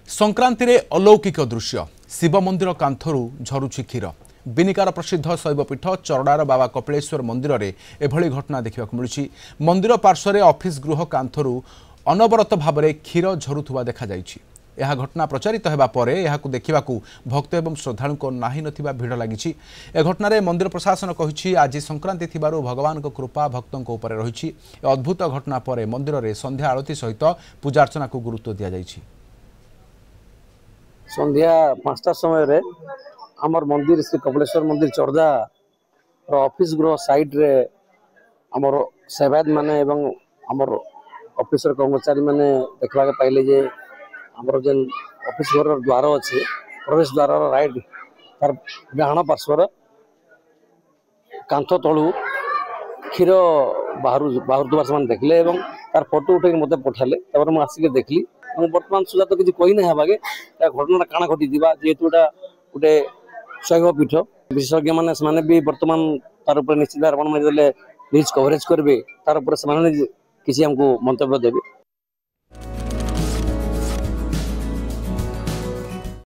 संक्रांति रे अलौकिक दृश्य शिव मंदिर कांथरू झरुछि क्षीर। बिनिकार प्रसिद्ध शैवपीठ चरडार बाबा कपिलेश्वर मंदिर रे एभली घटना देखा मिलुछि। मंदिर पार्श्व ऑफिस गृह कांथरू अनवरत भाव में क्षीर झरुथुवा देखा जाइछि। यह घटना प्रचारित होगा परे यहाकु देखिबाकू भक्त एवं श्रद्धालु को नाही नथिबा भिड़ लागिछि। ए घटना मंदिर प्रशासन कहिछि आज संक्रांति थिबारु भगवान को कृपा भक्तों को ऊपर रहिछि। अद्भुत घटना परे मंदिर रे संध्या आरती सहित पूजार्चना को गुरुत्व दिया जाइछि। संध्या 5टा समय रे आमर मंदिर श्री कपिलेश्वर मंदिर चरदा ऑफिस गृह साइड रे आमर सेवायत माने एवं आमर ऑफिसर कर्मचारी माने देखला के पाइले जे आमर जेन ऑफिस घर द्वार अच्छे प्रवेश द्वार राइट तार डाहाण पार्श्वर कांथ तलू क्षीर बाहर से देखले एवं तार फोटो उठे मत पठाले मुझे आसिक देखली बर्तमान सुधा तो किसी कही ना हेबागे घटना काण घटी जेहेतु गोटे शैव पीठ विशेषज्ञ मैंने भी बर्तमान तार निश्चित न्यूज कवरेज करेंगे तार किसी हमको मंतव्य देवे।